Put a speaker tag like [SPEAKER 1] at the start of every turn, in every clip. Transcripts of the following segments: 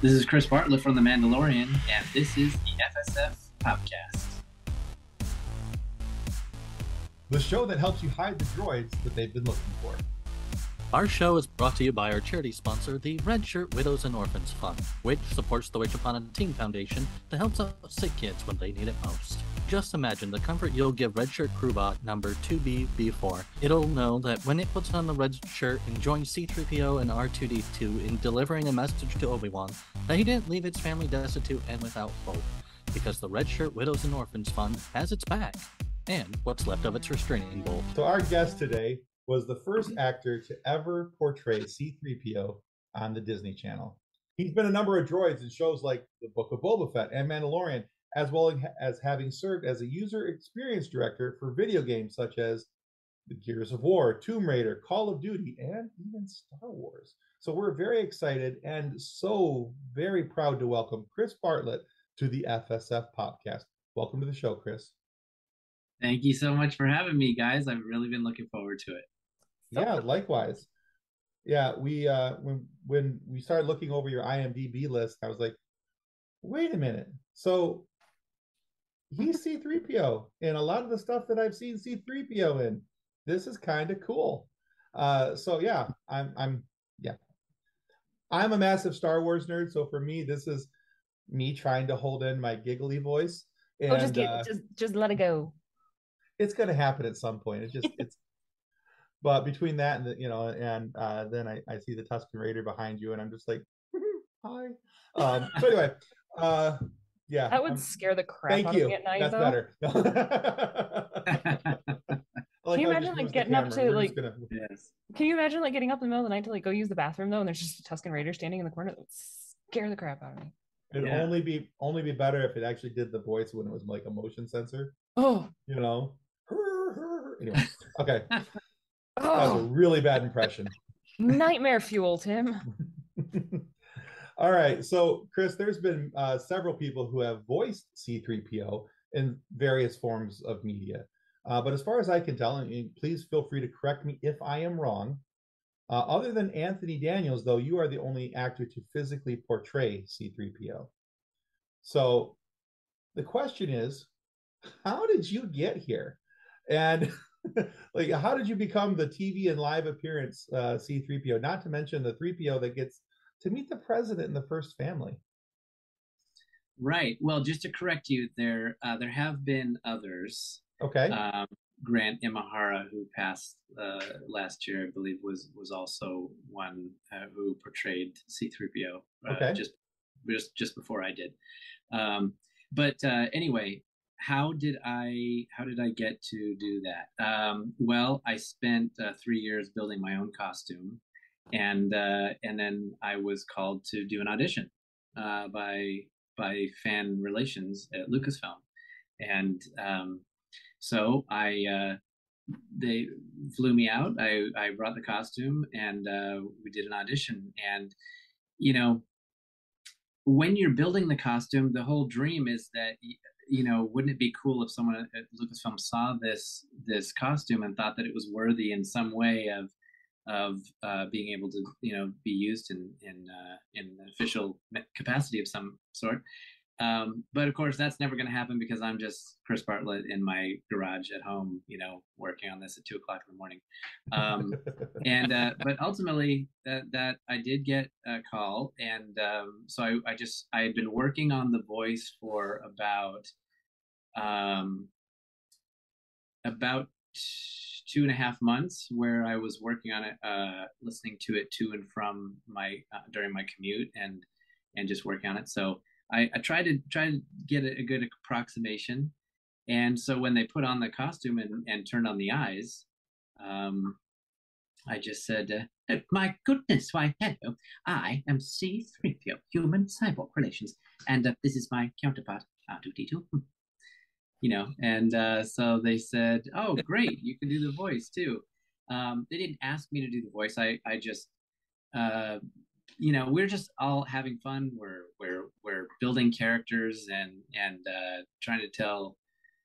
[SPEAKER 1] This is Chris Bartlett from the Mandalorian, and this is the FSF Podcast.
[SPEAKER 2] The show that helps you hide the droids that they've been looking for.
[SPEAKER 3] Our show is brought to you by our charity sponsor, the Red Shirt Widows and Orphans Fund, which supports the Wish Upon a Teen Foundation that helps out sick kids when they need it most. Just imagine the comfort you'll give Red Shirt Crewbot number 2BB4. It'll know that when it puts on the red shirt and joins C-3PO and R2-D2 in delivering a message to Obi-Wan, that he didn't leave its family destitute and without hope, because the Red Shirt Widows and Orphans Fund has its back, and what's left of its restraining bolt.
[SPEAKER 2] So our guest today was the first actor to ever portray C-3PO on the Disney Channel. He's been a number of droids in shows like The Book of Boba Fett and Mandalorian, as well as having served as a user experience director for video games such as the Gears of War, Tomb Raider, Call of Duty, and even Star Wars. So we're very excited and so very proud to welcome Chris Bartlett to the FSF Podcast. Welcome to the show, Chris.
[SPEAKER 1] Thank you so much for having me, guys. I've really been looking forward to it.
[SPEAKER 2] Yeah, likewise. Yeah, we when we started looking over your IMDb list, I was like, wait a minute. So he's C-3PO in a lot of the stuff that I've seen C-3PO in. This is kind of cool. So yeah, I'm a massive Star Wars nerd. So for me, this is me trying to hold in my giggly voice. And,
[SPEAKER 4] just let it go.
[SPEAKER 2] It's going to happen at some point. It's. But between that and then I see the Tusken Raider behind you, and I'm just like, hi. So anyway, yeah.
[SPEAKER 4] That would scare the crap out of me at night.
[SPEAKER 2] That's
[SPEAKER 4] though.
[SPEAKER 2] Better.
[SPEAKER 4] Can you imagine getting up to
[SPEAKER 1] Yes.
[SPEAKER 4] Can you imagine getting up in the middle of the night to go use the bathroom though, and there's just a Tusken Raider standing in the corner? That would scare the crap out of me.
[SPEAKER 2] It'd only be better if it actually did the voice when it was like a motion sensor.
[SPEAKER 4] Oh,
[SPEAKER 2] Anyway, okay. That was a really bad impression.
[SPEAKER 4] Nightmare fuel, Tim.
[SPEAKER 2] All right. So, Chris, there's been several people who have voiced C-3PO in various forms of media. But as far as I can tell, and please feel free to correct me if I am wrong, other than Anthony Daniels, though, you are the only actor to physically portray C-3PO. So the question is, how did you get here? And how did you become the TV and live appearance C-3PO? Not to mention the 3PO that gets to meet the president in the first family.
[SPEAKER 1] Right. Well, just to correct you, there have been others.
[SPEAKER 2] Okay.
[SPEAKER 1] Grant Imahara, who passed last year, I believe, was also one who portrayed C-3PO.
[SPEAKER 2] Okay.
[SPEAKER 1] Just before I did. But anyway. How did I get to do that? Well, I spent 3 years building my own costume, and then I was called to do an audition by fan relations at Lucasfilm, and so they flew me out. I brought the costume, and we did an audition. And when you're building the costume, the whole dream is that. Wouldn't it be cool if someone at Lucasfilm saw this costume and thought that it was worthy in some way of being able to be used in an official capacity of some sort? But of course, that's never going to happen because I'm just Chris Bartlett in my garage at home, working on this at 2:00 in the morning. But ultimately, that I did get a call, and so I had been working on the voice for about 2.5 months, where I was working on it, listening to it to and from during my commute, and just working on it. So I tried to get a good approximation, and so when they put on the costume and turned on the eyes, I just said, "Oh, my goodness, why hello, I am C-3PO, human cyborg relations, and this is my counterpart, R2-D2." And so they said, "Oh, great, you can do the voice too." They didn't ask me to do the voice. I just we're just all having fun. We're building characters and trying to tell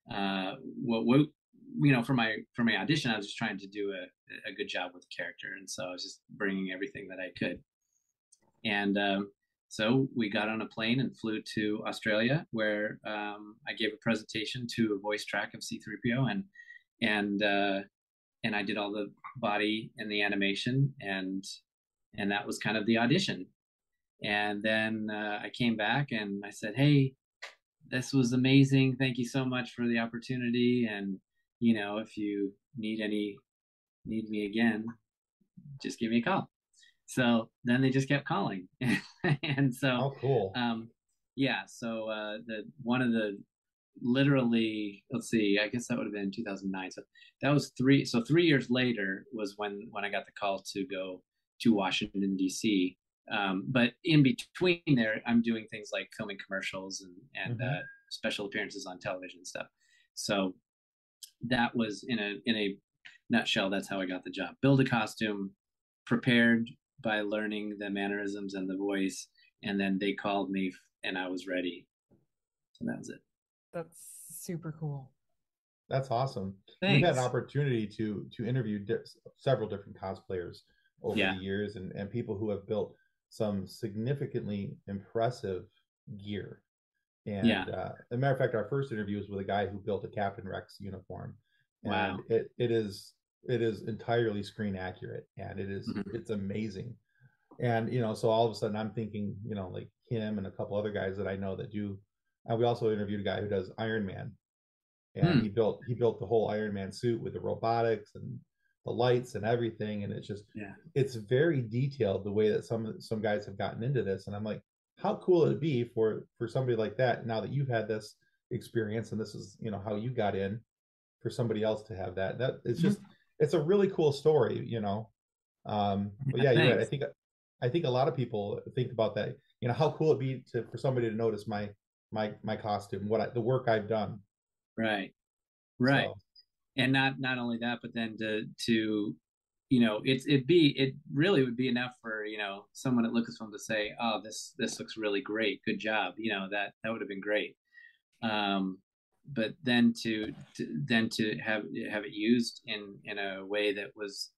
[SPEAKER 1] what for my audition. I was just trying to do a good job with the character, and so I was just bringing everything that I could. And So we got on a plane and flew to Australia, where I gave a presentation to a voice track of C-3PO, and and I did all the body and the animation, and that was kind of the audition. And then I came back and I said, "Hey, this was amazing. Thank you so much for the opportunity. And if you need me again, just give me a call." So then they just kept calling, and so
[SPEAKER 2] Oh, cool.
[SPEAKER 1] yeah. So the one of the literally, let's see, I guess that would have been 2009. So that was 3 years later was when I got the call to go to Washington D.C. But in between there, I'm doing things like filming commercials and special appearances on television and stuff. So that was in a nutshell. That's how I got the job. Build a costume, prepared by learning the mannerisms and the voice, and then they called me and I was ready. So that was it.
[SPEAKER 4] That's super cool.
[SPEAKER 2] That's awesome.
[SPEAKER 1] Thanks.
[SPEAKER 2] We've had an opportunity to interview several different cosplayers over the years, and people who have built some significantly impressive gear. And as a matter of fact, our first interview was with a guy who built a Captain Rex uniform. And
[SPEAKER 1] wow.
[SPEAKER 2] It is entirely screen accurate, and it's amazing. And so all of a sudden I'm thinking, like him and a couple other guys that I know that do. And we also interviewed a guy who does Iron Man, and he built the whole Iron Man suit with the robotics and the lights and everything. And it's just it's very detailed, the way that some guys have gotten into this. And I'm like, how cool would it be for somebody like that, now that you've had this experience and this is how you got in, for somebody else to have that it's just it's a really cool story. But yeah, you're right. I think a lot of people think about that, how cool it'd be for somebody to notice my costume, the work I've done.
[SPEAKER 1] Right. So. And not only that, but then to it really would be enough for someone at Lucasfilm to say, "Oh, this looks really great, good job," that would have been great. But then to have it used in a way that was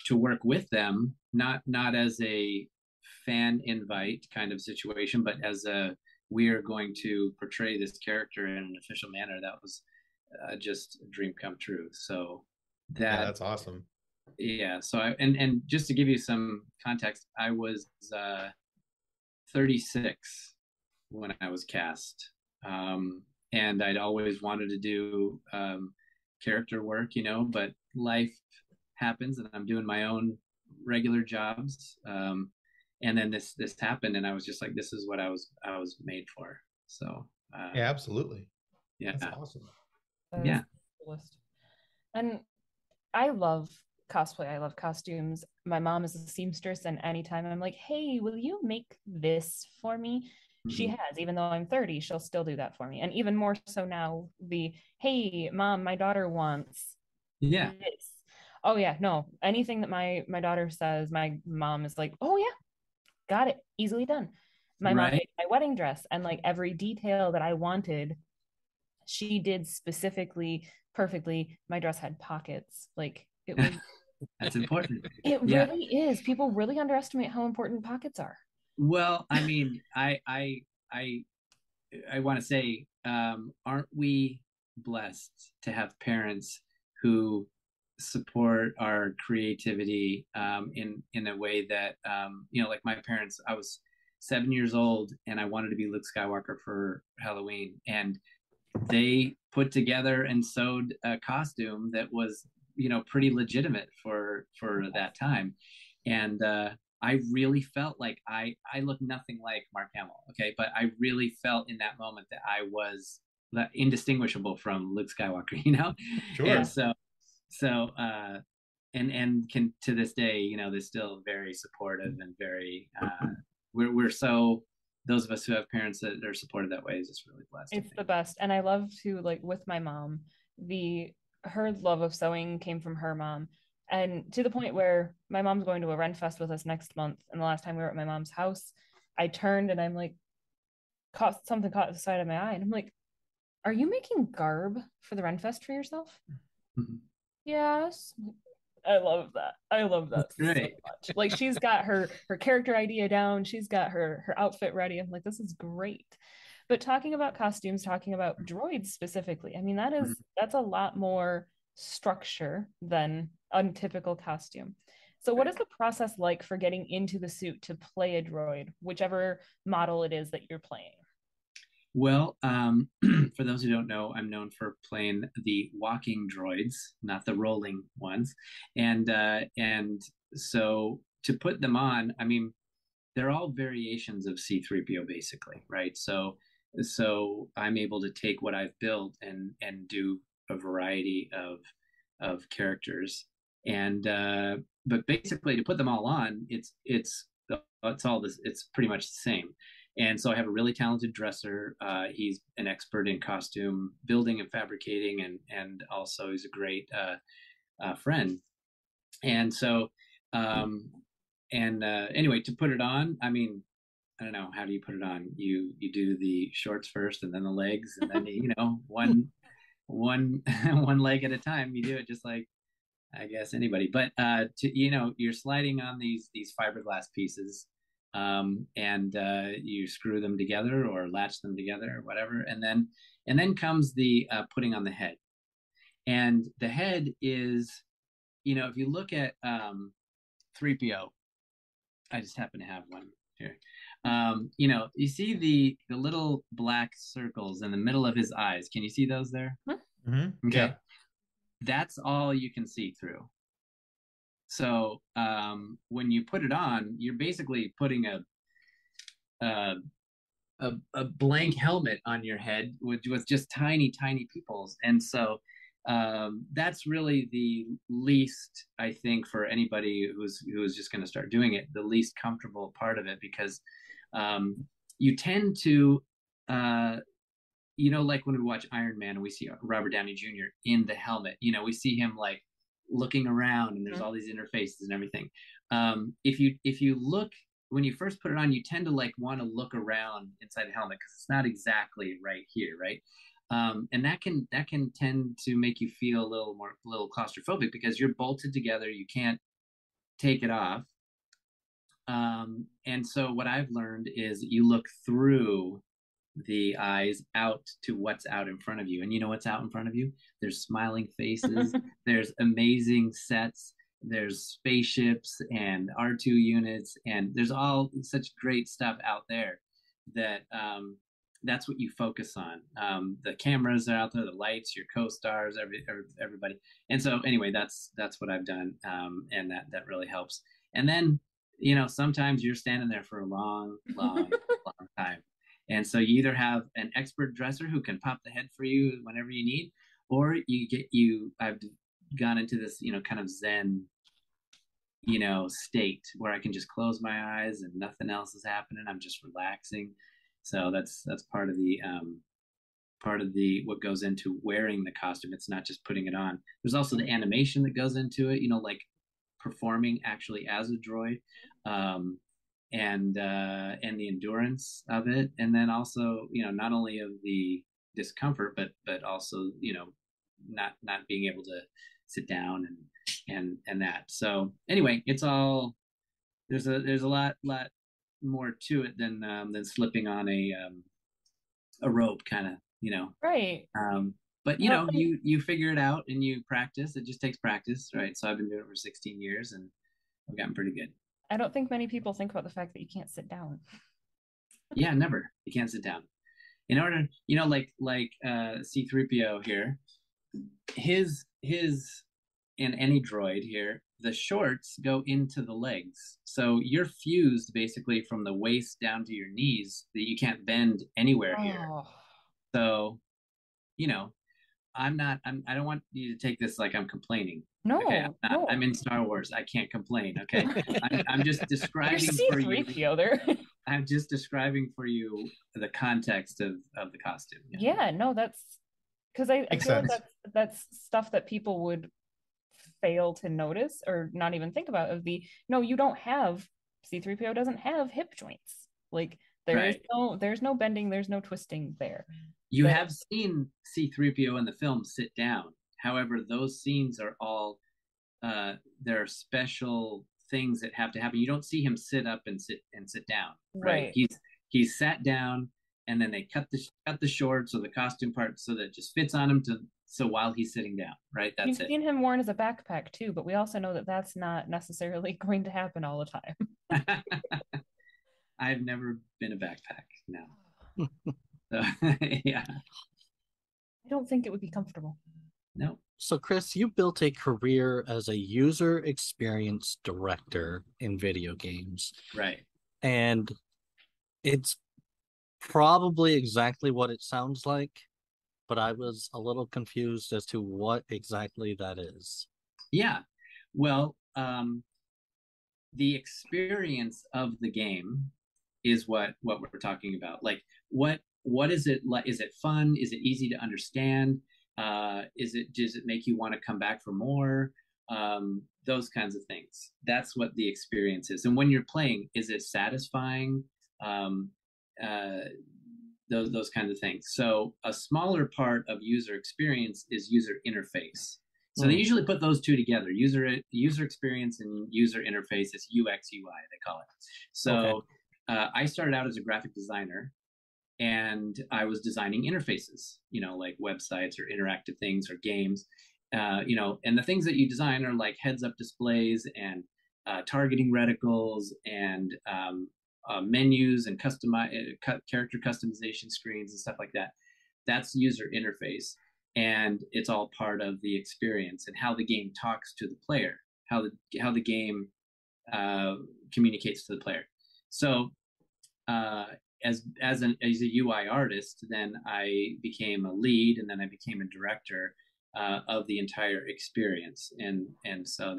[SPEAKER 1] to work with them, not as a fan invite kind of situation, but as we are going to portray this character in an official manner. That was just a dream come true. So
[SPEAKER 2] that's awesome.
[SPEAKER 1] Yeah. So and just to give you some context, I was 36 when I was cast, and I'd always wanted to do character work, but life happens, and I'm doing my own regular jobs. And then this happened, and I was just like, this is what I was made for. So
[SPEAKER 2] yeah, absolutely.
[SPEAKER 1] Yeah,
[SPEAKER 2] that's awesome.
[SPEAKER 1] Yeah.
[SPEAKER 4] And I love cosplay. I love costumes. My mom is a seamstress, and anytime I'm like, "Hey, will you make this for me?" She has, even though I'm 30, she'll still do that for me. And even more so now, "Hey, mom, my daughter wants this." Oh yeah, no, anything that my daughter says, my mom is like, "Oh yeah, got it, easily done." My mom made my wedding dress, and like every detail that I wanted, she did specifically, perfectly. My dress had pockets. Like, it was
[SPEAKER 1] that's important.
[SPEAKER 4] It really is. People really underestimate how important pockets are.
[SPEAKER 1] Well, I mean, I want to say, aren't we blessed to have parents who support our creativity in a way that like my parents. I was 7 years old and I wanted to be Luke Skywalker for Halloween, and they put together and sewed a costume that was pretty legitimate for that time. And I really felt like I look nothing like Mark Hamill, okay, but I really felt in that moment that I was indistinguishable from Luke Skywalker,
[SPEAKER 2] Sure.
[SPEAKER 1] And so and can to this day, they're still very supportive and very we're so, those of us who have parents that are supported that way is just really blessed.
[SPEAKER 4] It's the best. And I love to, like, with my mom, her love of sewing came from her mom, and to the point where my mom's going to a Renfest with us next month. And the last time we were at my mom's house, I turned and I'm like, something caught the side of my eye, and I'm like, "Are you making garb for the Renfest for yourself?" Yes. I love that. I love that so
[SPEAKER 1] Great.
[SPEAKER 4] much. Like she's got her character idea down. She's got her outfit ready. I'm like, this is great. But talking about costumes, talking about droids specifically, I mean, that's a lot more structure than a typical costume. So what is the process like for getting into the suit to play a droid, whichever model it is that you're playing?
[SPEAKER 1] Well, for those who don't know, I'm known for playing the walking droids, not the rolling ones, and so to put them on, I mean, they're all variations of C-3PO, basically, right? So I'm able to take what I've built and do a variety of characters, and but basically to put them all on, it's all this. It's pretty much the same. And so I have a really talented dresser. He's an expert in costume building and fabricating, and also he's a great friend. And so, anyway, to put it on, I mean, I don't know, how do you put it on? You do the shorts first, and then the legs, and then one one leg at a time. You do it just like I guess anybody. But you're sliding on these fiberglass pieces, and you screw them together or latch them together or whatever, and then comes the putting on the head. And the head is, if you look at 3PO, I just happen to have one here. You see the little black circles in the middle of his eyes. Can you see those there?
[SPEAKER 2] Mm-hmm.
[SPEAKER 1] Okay.
[SPEAKER 2] Yeah.
[SPEAKER 1] That's all you can see through. So when you put it on, you're basically putting a blank helmet on your head with just tiny pupils, and so that's really the least, I think, for anybody who's just going to start doing it, the least comfortable part of it, because you tend to like when we watch Iron Man and we see Robert Downey Jr. in the helmet, we see him like looking around, and there's all these interfaces and everything. If you look, when you first put it on, you tend to like want to look around inside the helmet because it's not exactly right here, right? And that can tend to make you feel a little claustrophobic because you're bolted together. You can't take it off. And so what I've learned is you look through the eyes out to what's out in front of you. And you know what's out in front of you? There's smiling faces, there's amazing sets, there's spaceships and R2 units, and there's all such great stuff out there that that's what you focus on. The cameras are out there, the lights, your co-stars, everybody. And so anyway, that's what I've done, and that really helps. And then sometimes you're standing there for a long time. And so you either have an expert dresser who can pop the head for you whenever you need, or I've gone into this, kind of Zen, state where I can just close my eyes and nothing else is happening. I'm just relaxing. So that's part of the what goes into wearing the costume. It's not just putting it on. There's also the animation that goes into it, like performing actually as a droid. And the endurance of it, and then also not only of the discomfort, but also not being able to sit down and that. So anyway, it's all there's a lot more to it than slipping on a rope, kind of,
[SPEAKER 4] Right.
[SPEAKER 1] but you figure it out and you practice. It just takes practice, right? So I've been doing it for 16 years and I've gotten pretty good.
[SPEAKER 4] I don't think many people think about the fact that you can't sit down.
[SPEAKER 1] Yeah, never. You can't sit down. In order, like C-3PO here, his and any droid here, the shorts go into the legs. So you're fused basically from the waist down to your knees, that you can't bend anywhere here. So, I don't want you to take this like I'm complaining.
[SPEAKER 4] No,
[SPEAKER 1] okay?
[SPEAKER 4] no.
[SPEAKER 1] I'm in Star Wars. I can't complain. Okay, I'm just describing for you.
[SPEAKER 4] There.
[SPEAKER 1] I'm just describing for you the context of the costume.
[SPEAKER 4] Yeah, no, that's because I feel like that's stuff that people would fail to notice or not even think about. You don't have C-3PO doesn't have hip joints. Like there's no bending, there's no twisting there.
[SPEAKER 1] You have seen C-3PO in the film sit down. However, those scenes are all there are special things that have to happen. You don't see him sit up and sit down, right?
[SPEAKER 4] Right.
[SPEAKER 1] He's sat down, and then they cut the shorts or the costume part so that it just fits on him so while he's sitting down, right?
[SPEAKER 4] You've
[SPEAKER 1] That's it.
[SPEAKER 4] seen him worn as a backpack too, but we also know that that's not necessarily going to happen all the time.
[SPEAKER 1] I've never been a backpack. No. So, yeah.
[SPEAKER 4] I don't think it would be comfortable.
[SPEAKER 1] No.
[SPEAKER 3] So, Chris, you built a career as a user experience director in video games.
[SPEAKER 1] Right.
[SPEAKER 3] And it's probably exactly what it sounds like, but I was a little confused as to what exactly that is.
[SPEAKER 1] Yeah. Well, the experience of the game is what we're talking about. Like, what is it like? Is it fun? Is it easy to understand? Does it make you want to come back for more? Those kinds of things. That's what the experience is. And when you're playing, is it satisfying? Those kinds of things. So a smaller part of user experience is user interface. So they usually put those two together: user experience and user interface. It's UX UI they call it. So I started out as a graphic designer, and I was designing interfaces, like websites or interactive things or games, and the things that you design are like heads-up displays and targeting reticles and menus and character customization screens and stuff like that. That's user interface, and it's all part of the experience and how the game talks to the player, how the game communicates to the player. So as a UI artist, then I became a lead, and then I became a director of the entire experience, and so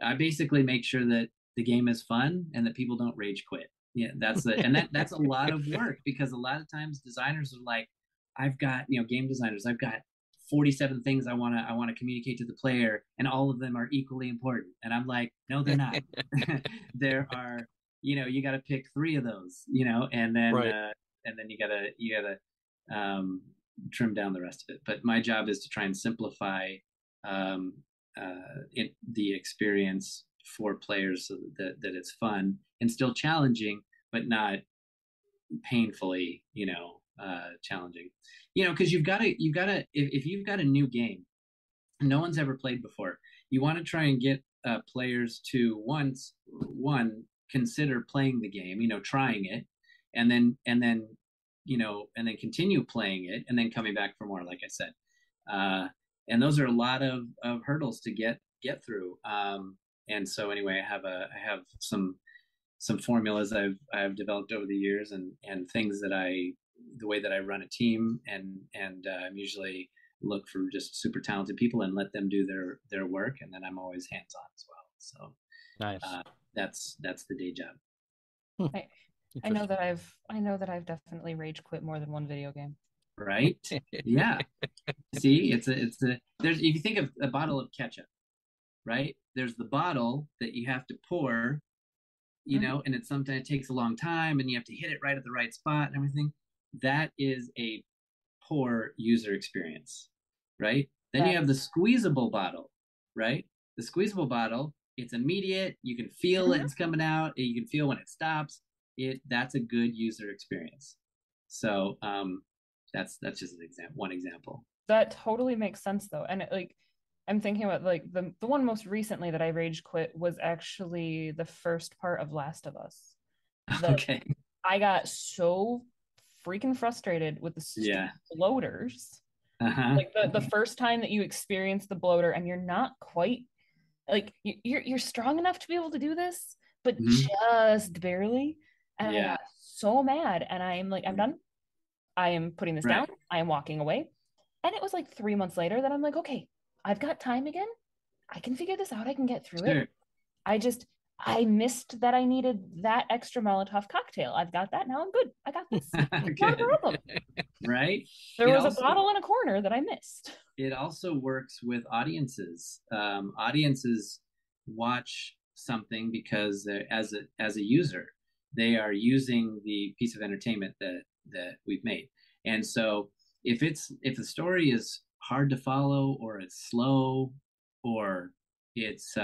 [SPEAKER 1] I basically make sure that the game is fun and that people don't rage quit. Yeah, that's a lot of work, because a lot of times designers are like, I've got, game designers, I've got 47 things I want to communicate to the player, and all of them are equally important. And I'm like, no, they're not. There are, you got to pick 3 of those, and then
[SPEAKER 3] right.
[SPEAKER 1] And then you gotta trim down the rest of it. But my job is to try and simplify the experience for players so that it's fun and still challenging, but not painfully, challenging. Because you've got to if you've got a new game no one's ever played before, you want to try and get players to one consider playing the game, trying it, and then continue playing it, and then coming back for more, like I said. And those are a lot of hurdles to get through. And so anyway, I have some formulas I've developed over the years, and things that the way that I run a team, and usually look for just super talented people and let them do their work, and then I'm always hands on as well. So
[SPEAKER 3] nice.
[SPEAKER 1] That's the day job.
[SPEAKER 4] I know that I've definitely rage quit more than one video game.
[SPEAKER 1] Right? Yeah. See, it's there's, if you think of a bottle of ketchup, right? There's the bottle that you have to pour, and it sometimes takes a long time, and you have to hit it right at the right spot and everything. That is a poor user experience, right? Then you have the squeezable bottle, right? The squeezable bottle, it's immediate. You can feel it's coming out. You can feel when it stops. That's a good user experience. So that's just one example.
[SPEAKER 4] That totally makes sense though, and I'm thinking about the one most recently that I rage quit was actually the first part of Last of Us.
[SPEAKER 1] Okay.
[SPEAKER 4] I got so freaking frustrated with the bloaters. Like the first time that you experience the bloater and you're not quite you're strong enough to be able to do this, but just barely. And I got so mad, and I'm like, I'm done. I am putting this down. I am walking away. And it was like 3 months later that I'm like, okay, I've got time again. I can figure this out. I can get through it. I missed that I needed that extra Molotov cocktail. I've got that. Now I'm good. I got this. Not a problem.
[SPEAKER 1] Right?
[SPEAKER 4] There was a bottle in a corner that I missed.
[SPEAKER 1] It also works with audiences. Audiences watch something because as a user, they are using the piece of entertainment that we've made. And so if the story is hard to follow, or it's slow, or it's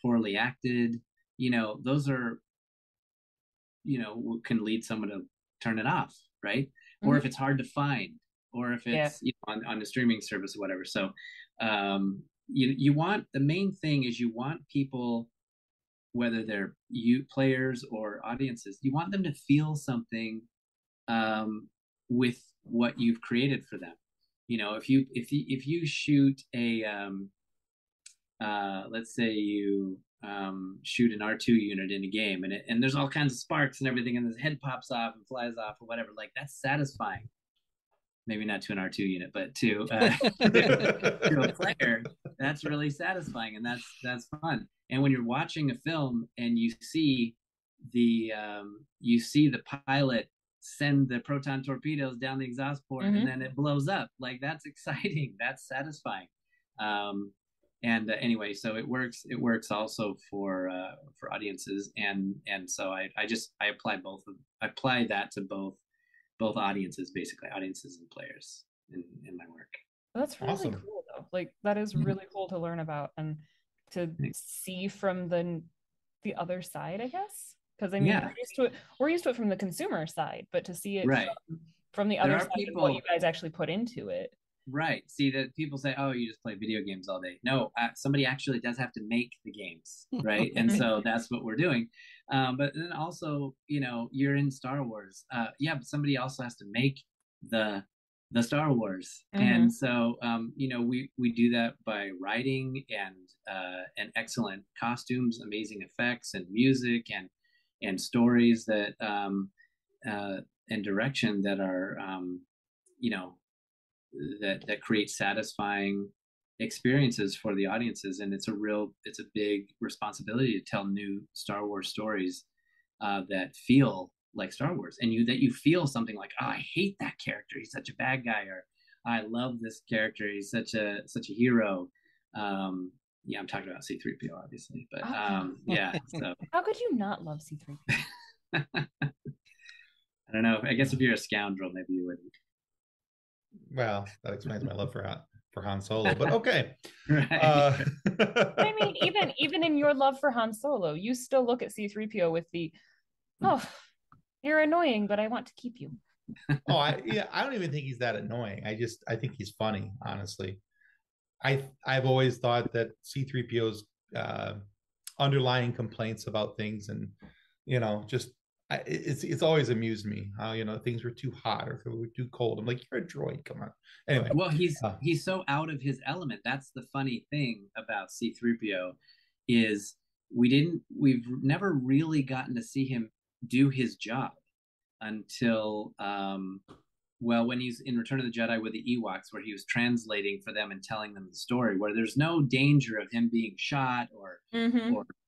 [SPEAKER 1] poorly acted. Those are, can lead someone to turn it off, right? Mm-hmm. Or if it's hard to find, or if it's on a streaming service or whatever. So you want, the main thing is you want people, whether they're players or audiences, you want them to feel something with what you've created for them. If you shoot a let's say you shoot an R2 unit in a game, and there's all kinds of sparks and everything, and his head pops off and flies off or whatever, like, that's satisfying. Maybe not to an R2 unit, but to a player, that's really satisfying, and that's fun. And when you're watching a film and you see the pilot send the proton torpedoes down the exhaust port, mm-hmm. and then it blows up, like, that's exciting, that's satisfying. Anyway, so it works also for audiences, and so I apply that to both audiences, basically, audiences and players in my work.
[SPEAKER 4] That's really awesome. Cool though. Like, that is really cool to learn about and to see from the other side, I guess. Because I mean, we're used to it from the consumer side, but to see it from the other side of what you guys actually put into it.
[SPEAKER 1] Right. See, that people say, "Oh, you just play video games all day." No, somebody actually does have to make the games, right? And so that's what we're doing. But then also, you're in Star Wars. But somebody also has to make the Star Wars, mm-hmm. and so we do that by writing and excellent costumes, amazing effects, and music, and stories that and direction that are that create satisfying experiences for the audiences. And it's a big responsibility to tell new Star Wars stories that feel like Star Wars, and that you feel something like, oh, I hate that character, he's such a bad guy, or I love this character, he's such a hero. I'm talking about C-3PO, obviously, but so
[SPEAKER 4] how could you not love C-3PO?
[SPEAKER 2] I
[SPEAKER 1] don't know, I guess if you're a scoundrel, maybe you wouldn't.
[SPEAKER 2] Well, that explains my love for Han Solo, but okay.
[SPEAKER 1] Right.
[SPEAKER 4] I mean, even in your love for Han Solo, you still look at C-3PO with the, oh, you're annoying, but I want to keep you.
[SPEAKER 2] I don't even think he's that annoying. I think he's funny, honestly. I've always thought that C-3PO's underlying complaints about things, and it's always amused me how things were too hot or they were too cold. I'm like, you're a droid, come on. Anyway,
[SPEAKER 1] well, he's so out of his element. That's the funny thing about C-3PO, is we've never really gotten to see him do his job until when he's in Return of the Jedi with the Ewoks, where he was translating for them and telling them the story, where there's no danger of him being shot or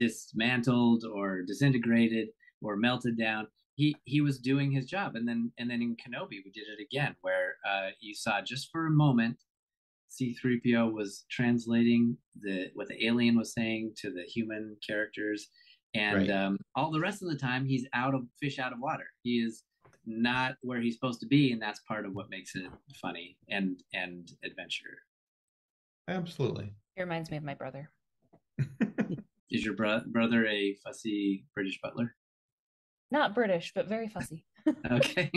[SPEAKER 1] dismantled or disintegrated or melted down. He was doing his job. And then in Kenobi we did it again, where you saw just for a moment C-3PO was translating what the alien was saying to the human characters, and all the rest of the time he's fish out of water. He is not where he's supposed to be, and that's part of what makes it funny and adventure.
[SPEAKER 2] Absolutely.
[SPEAKER 4] It reminds me of my brother.
[SPEAKER 1] Is your brother a fussy British butler?
[SPEAKER 4] Not British, but very fussy.
[SPEAKER 1] Okay.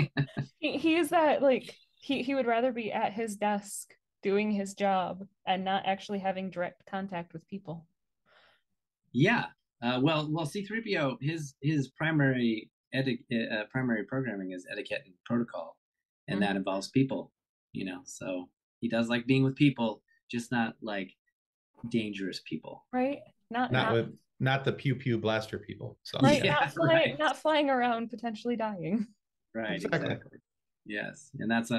[SPEAKER 4] he is that, like, he would rather be at his desk doing his job and not actually having direct contact with people.
[SPEAKER 1] Yeah. Well, C-3PO, his primary programming is etiquette and protocol, and that involves people. So he does like being with people, just not like dangerous people.
[SPEAKER 4] Right.
[SPEAKER 2] Not the pew pew blaster people. So.
[SPEAKER 4] Right. Not flying around potentially dying.
[SPEAKER 1] Right. Exactly. Yes, and that's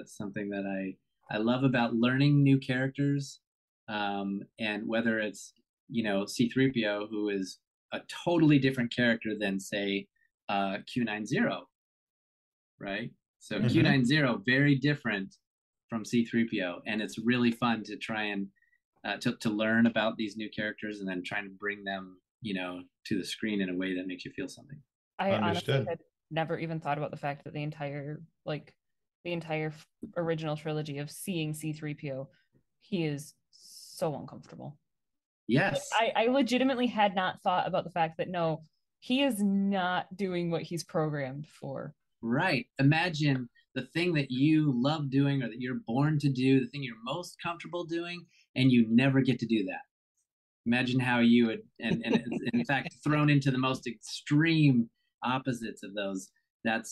[SPEAKER 1] something that I love about learning new characters, and whether it's C-3PO, who is a totally different character than, say, Q-90, right? So Q-90, very different from C-3PO, and it's really fun to try and to learn about these new characters and then trying to bring them to the screen in a way that makes you feel something.
[SPEAKER 4] I honestly had never even thought about the fact that the entire original trilogy of seeing C-3PO, he is so uncomfortable.
[SPEAKER 1] Yes.
[SPEAKER 4] I legitimately had not thought about the fact that no, he is not doing what he's programmed for.
[SPEAKER 1] Right. Imagine the thing that you love doing or that you're born to do, the thing you're most comfortable doing, and you never get to do that. Imagine how you would, and in fact, thrown into the most extreme opposites of those. That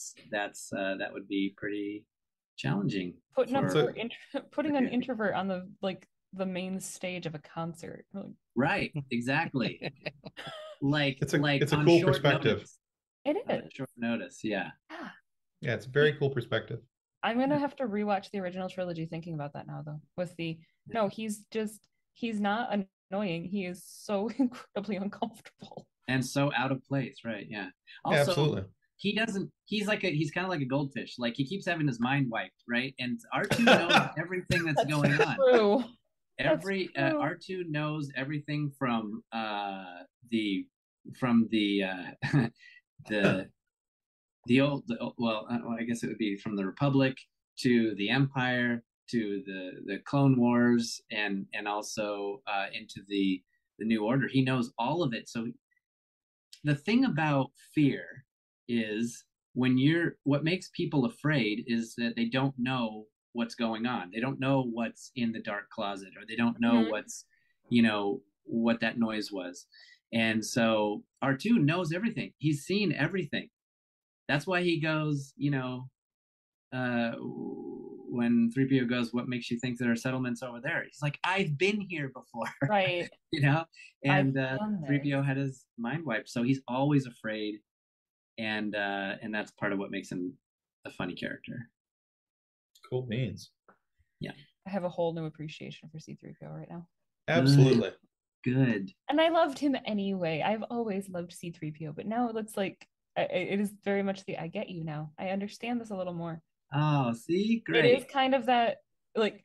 [SPEAKER 1] would be pretty challenging.
[SPEAKER 4] Putting an introvert on the main stage of a concert.
[SPEAKER 1] Right. Exactly. It's
[SPEAKER 2] a cool perspective.
[SPEAKER 1] Notice.
[SPEAKER 4] It is
[SPEAKER 1] short notice. Yeah.
[SPEAKER 2] Yeah, it's a very cool perspective.
[SPEAKER 4] I'm gonna have to rewatch the original trilogy thinking about that now, though. He's not annoying. He is so incredibly uncomfortable
[SPEAKER 1] and so out of place. Right. Yeah. Also,
[SPEAKER 2] yeah, absolutely.
[SPEAKER 1] He's kind of like a goldfish. Like he keeps having his mind wiped, right? And R2 knows everything that's going on.
[SPEAKER 4] True.
[SPEAKER 1] R2 knows everything from the I guess it would be from the Republic to the Empire to the Clone Wars and also into the New Order. He knows all of it. So the thing about fear is what makes people afraid is that they don't know what's going on. They don't know what's in the dark closet, or they don't know what's, what that noise was. And so R2 knows everything. He's seen everything. That's why he goes, when 3PO goes, what makes you think there are settlements over there? He's like, I've been here before.
[SPEAKER 4] Right.
[SPEAKER 1] And 3PO had his mind wiped. So he's always afraid. And that's part of what makes him a funny character.
[SPEAKER 2] Cool beans.
[SPEAKER 1] Yeah.
[SPEAKER 4] I have a whole new appreciation for C-3PO right now.
[SPEAKER 2] Absolutely.
[SPEAKER 1] Good.
[SPEAKER 4] And I loved him anyway. I've always loved C-3PO, but now it's like, it is very much I get you now. I understand this a little more.
[SPEAKER 1] Oh, see? Great.
[SPEAKER 4] It is kind of that,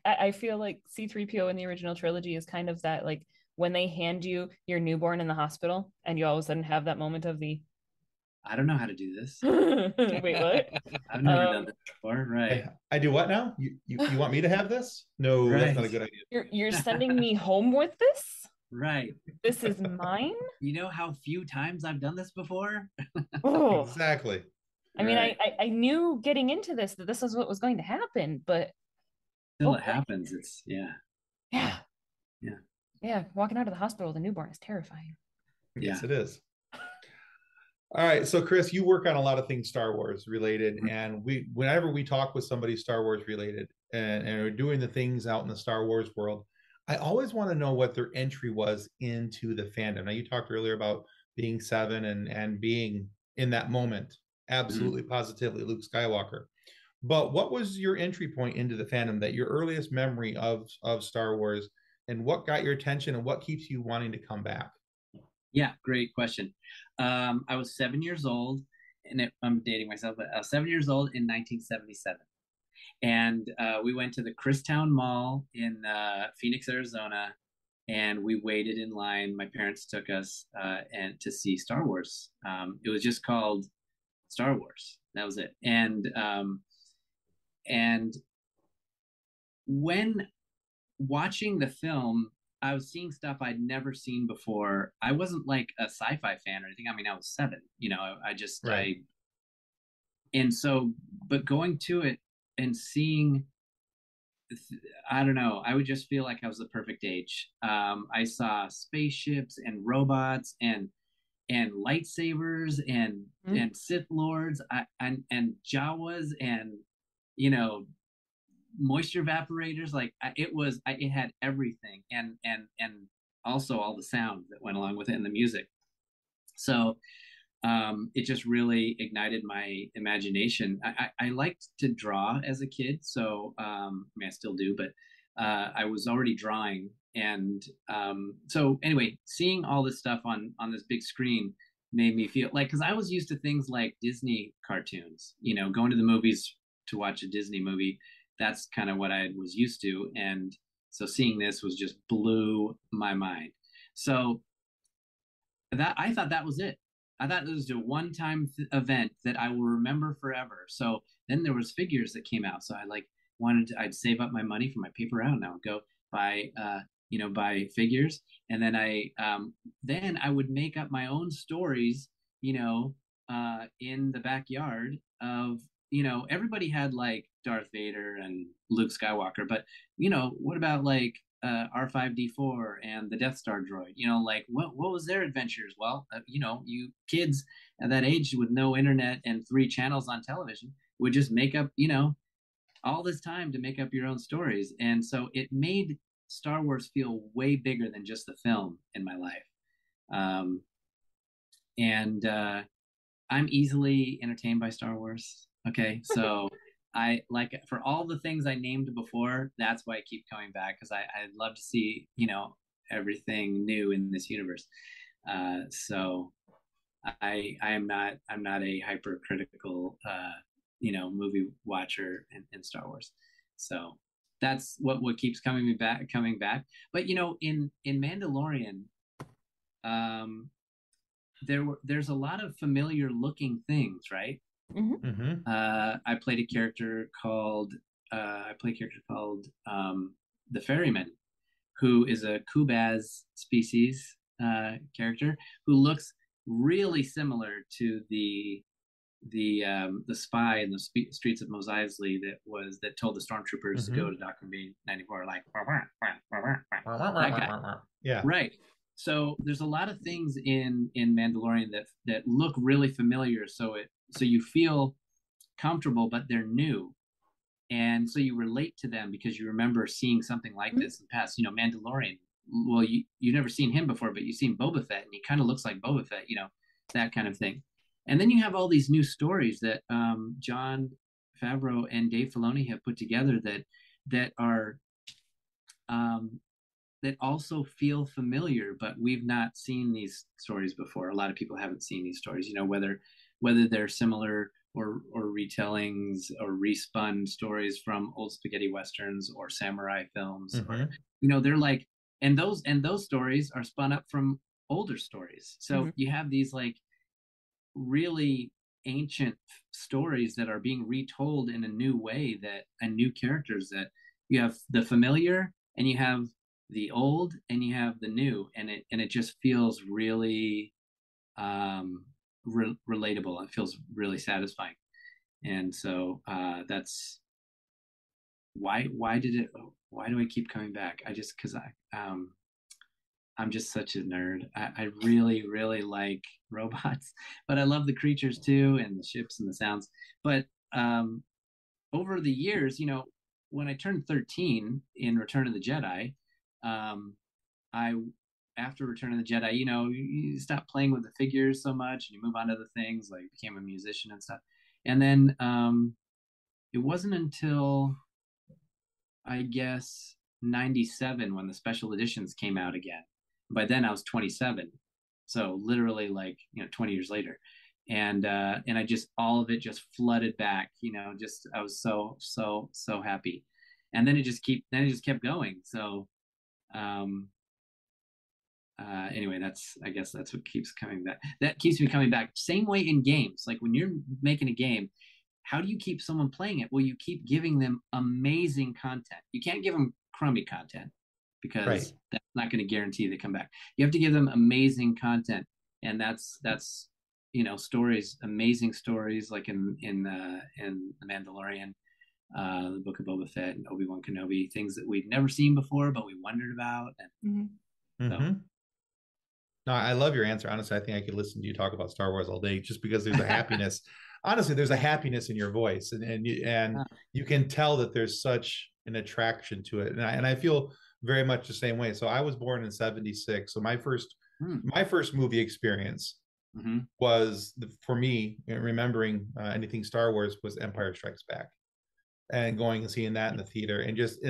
[SPEAKER 4] I feel like C-3PO in the original trilogy is kind of that, when they hand you your newborn in the hospital and you all of a sudden have that moment of
[SPEAKER 1] I don't know how to do this.
[SPEAKER 4] Wait, what?
[SPEAKER 1] I've never done this before. Right.
[SPEAKER 2] I do what now? You want me to have this? No, right. That's not a good idea.
[SPEAKER 4] You're sending me home with this?
[SPEAKER 1] Right.
[SPEAKER 4] This is mine?
[SPEAKER 1] You know how few times I've done this before?
[SPEAKER 2] Oh. Exactly.
[SPEAKER 4] I mean, I knew getting into this that this is what was going to happen, but
[SPEAKER 1] until it happens, it's
[SPEAKER 4] yeah. Walking out of the hospital with a newborn is terrifying.
[SPEAKER 2] Yes, it is. All right, so Chris, you work on a lot of things Star Wars related, and whenever we talk with somebody Star Wars related and are doing the things out in the Star Wars world, I always want to know what their entry was into the fandom. Now, you talked earlier about being 7 and being in that moment, absolutely, positively Luke Skywalker. But what was your entry point into the fandom, that your earliest memory of Star Wars, and what got your attention and what keeps you wanting to come back?
[SPEAKER 1] Yeah, great question. I was 7 years old, and I'm dating myself, but I was 7 years old in 1977. And we went to the Christown Mall in Phoenix, Arizona, and we waited in line. My parents took us and to see Star Wars. It was just called Star Wars. That was it. And when watching the film, I was seeing stuff I'd never seen before. I wasn't like a sci-fi fan or anything. I mean, I was 7, but going to it and seeing, I don't know, I would just feel like I was the perfect age. I saw spaceships and robots and lightsabers and Sith Lords and Jawas and, moisture evaporators. It had everything and also all the sound that went along with it and the music. So it just really ignited my imagination. I liked to draw as a kid, so I still do, but I was already drawing, and so anyway, seeing all this stuff on this big screen made me feel like, because I was used to things like Disney cartoons, going to the movies to watch a Disney movie. That's kind of what I was used to. And so seeing this was just blew my mind. So I thought that was it. I thought it was a one-time event that I will remember forever. So then there was figures that came out. So I'd save up my money for my paper route, and I would go buy, buy figures, and then I would make up my own stories, in the backyard of, everybody had like Darth Vader and Luke Skywalker, but what about like R5D4 and the Death Star droid? Like what was their adventures? Well, you kids at that age with no internet and 3 channels on television would just make up, all this time to make up your own stories. And so it made Star Wars feel way bigger than just the film in my life. And I'm easily entertained by Star Wars. Okay. So I like, for all the things I named before, that's why I keep coming back, because I'd love to see, everything new in this universe. So I'm not a hypercritical, movie watcher in Star Wars. So that's what keeps coming back. But in Mandalorian, there's a lot of familiar looking things, right? I played a character called the Ferryman, who is a Kubaz species character who looks really similar to the spy in the streets of Mos Eisley that told the stormtroopers to go to Doctor B-94, like that guy.
[SPEAKER 2] Yeah,
[SPEAKER 1] right. So there's a lot of things in Mandalorian that look really familiar, so you feel comfortable, but they're new, and so you relate to them because you remember seeing something like this in the past. Mandalorian. Well, you've never seen him before, but you've seen Boba Fett, and he kind of looks like Boba Fett. That kind of thing. And then you have all these new stories that Jon Favreau and Dave Filoni have put together that are that also feel familiar, but we've not seen these stories before. A lot of people haven't seen these stories, whether they're similar or retellings or respun stories from old spaghetti westerns or samurai films, or they're like, and those stories are spun up from older stories. So you have these like really ancient stories that are being retold in a new way, and new characters, that you have the familiar and you have the old and you have the new, and it just feels really relatable. It feels really satisfying. And so that's why do I keep coming back? Because I'm just such a nerd. I really, really like robots, but I love the creatures too, and the ships and the sounds. But over the years, when I turned 13 in Return of the Jedi, after Return of the Jedi, you stop playing with the figures so much and you move on to other things, like became a musician and stuff. And then it wasn't until, I guess, 97 when the special editions came out again. By then I was 27, so literally like 20 years later, and I just, all of it just flooded back. I was so happy, and then it just kept going. So anyway, I guess that's what keeps coming back. That keeps me coming back. Same way in games, like when you're making a game, how do you keep someone playing it? Well, you keep giving them amazing content. You can't give them crummy content, because that's not going to guarantee they come back. You have to give them amazing content, and that's stories, amazing stories, like in the Mandalorian, the Book of Boba Fett and Obi-Wan Kenobi, things that we'd never seen before but we wondered about. And so.
[SPEAKER 2] No, I love your answer. Honestly, I think I could listen to you talk about Star Wars all day, just because there's a happiness. Honestly, there's a happiness in your voice, and you can tell that there's such an attraction to it. And I feel very much the same way. So I was born in '76. So my first movie experience was, for me, remembering anything Star Wars, was Empire Strikes Back, and going and seeing that in the theater, and just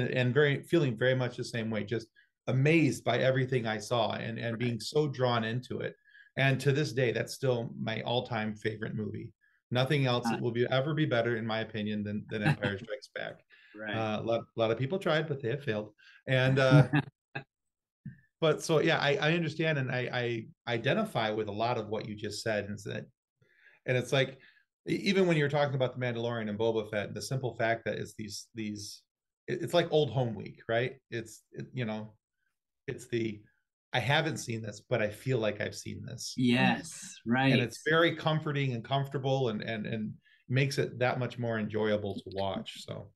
[SPEAKER 2] feeling very much the same way, just amazed by everything I saw, and being so drawn into it. And to this day, that's still my all-time favorite movie. Nothing else will ever be better, in my opinion, than Empire Strikes Back.
[SPEAKER 1] Right.
[SPEAKER 2] A lot of people tried, but they have failed. And but so yeah, I understand, and I identify with a lot of what you just said, and it's like, even when you're talking about the Mandalorian and Boba Fett, the simple fact that it's these it's like old home week, right? It's the I haven't seen this, but I feel like I've seen this.
[SPEAKER 1] Yes, right.
[SPEAKER 2] And it's very comforting and comfortable and makes it that much more enjoyable to watch. So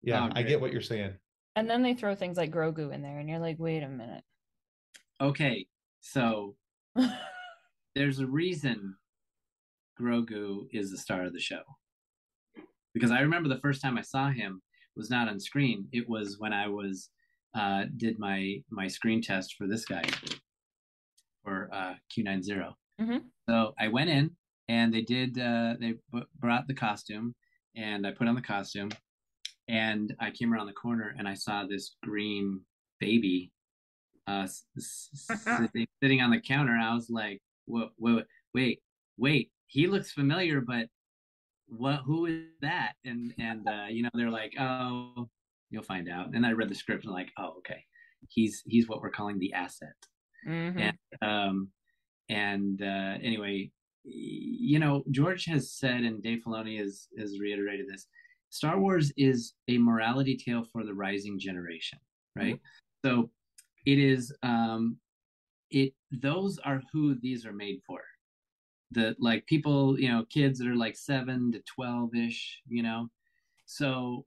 [SPEAKER 2] yeah, I get what you're saying.
[SPEAKER 4] And then they throw things like Grogu in there, and you're like, wait a minute.
[SPEAKER 1] Okay, so there's a reason Grogu is the star of the show. Because I remember the first time I saw him was not on screen. It was when I was did my screen test for this guy, for Q-90.
[SPEAKER 4] Mm-hmm.
[SPEAKER 1] So I went in and they brought the costume, and I put on the costume, and I came around the corner and I saw this green baby sitting on the counter. And I was like, wait, he looks familiar, but who is that? And they're like, oh, you'll find out. And I read the script and like, oh, okay, he's what we're calling the asset.
[SPEAKER 4] Mm-hmm.
[SPEAKER 1] Anyway, George has said, and Dave Filoni has reiterated this, Star Wars is a morality tale for the rising generation, right? Mm-hmm. So it is those are who these are made for. The like people, kids that are like 7 to 12-ish, So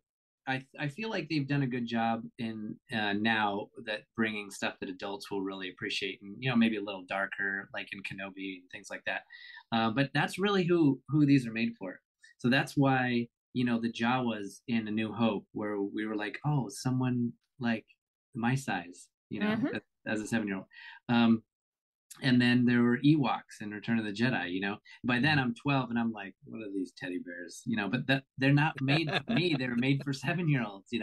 [SPEAKER 1] I feel like they've done a good job in now that bringing stuff that adults will really appreciate, and maybe a little darker, like in Kenobi and things like that. But that's really who these are made for. So that's why the Jawas in A New Hope, where we were like, oh, someone like my size,
[SPEAKER 4] mm-hmm.
[SPEAKER 1] as a 7-year-old. And then there were Ewoks in Return of the Jedi, By then I'm 12 and I'm like, what are these teddy bears? But they're not made for me. They're made for 7-year-olds, If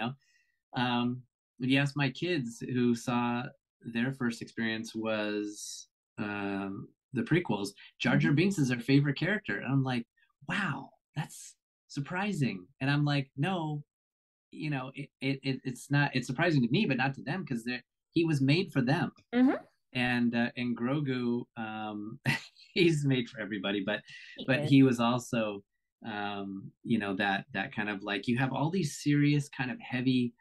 [SPEAKER 1] you ask my kids, who saw their first experience was the prequels, Jar Jar Binks is their favorite character. And I'm like, wow, that's surprising. And I'm like, no, it's not, it's surprising to me, but not to them, because he was made for them.
[SPEAKER 4] Mm-hmm.
[SPEAKER 1] And Grogu, he's made for everybody, but he was also that kind of like, you have all these serious kind of heavy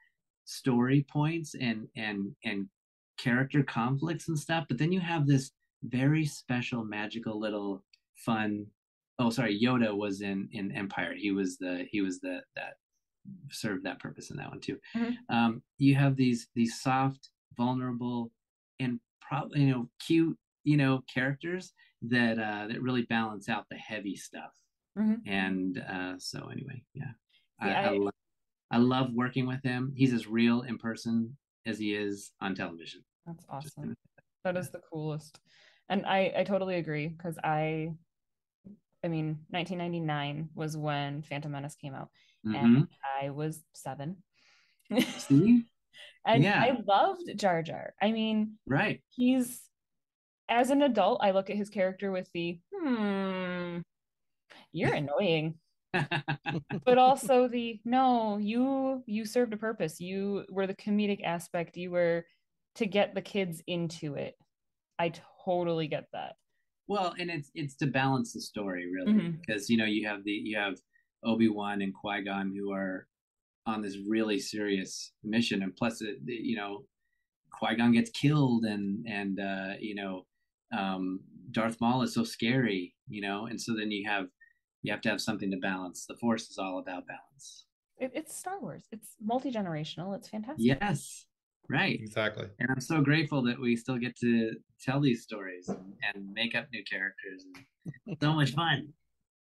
[SPEAKER 1] story points and character conflicts and stuff, but then you have this very special, magical little fun. Oh, sorry, Yoda was in Empire. He was that served that purpose in that one too.
[SPEAKER 4] Mm-hmm.
[SPEAKER 1] You have these soft, vulnerable, and probably cute characters that really balance out the heavy stuff.
[SPEAKER 4] Mm-hmm.
[SPEAKER 1] And so anyway, yeah, I love working with him. He's as real in person as he is on television.
[SPEAKER 4] That's awesome. That is the coolest. And I totally agree, because I mean 1999 was when Phantom Menace came out.
[SPEAKER 1] Mm-hmm.
[SPEAKER 4] And I was 7.
[SPEAKER 1] See?
[SPEAKER 4] And
[SPEAKER 1] yeah.
[SPEAKER 4] I loved Jar Jar. I mean,
[SPEAKER 1] right.
[SPEAKER 4] He's, as an adult, I look at his character with the, you're annoying. But also the, no, you served a purpose. You were the comedic aspect. You were to get the kids into it. I totally get that.
[SPEAKER 1] Well, and it's to balance the story, really, because you have Obi-Wan and Qui-Gon, who are on this really serious mission, and plus Qui-Gon gets killed, and Darth Maul is so scary, and so then you have to have something to balance. The Force is all about balance.
[SPEAKER 4] It's Star Wars. It's multi-generational. It's fantastic.
[SPEAKER 1] Yes, right,
[SPEAKER 2] exactly.
[SPEAKER 1] And I'm so grateful that we still get to tell these stories and make up new characters. And so much fun.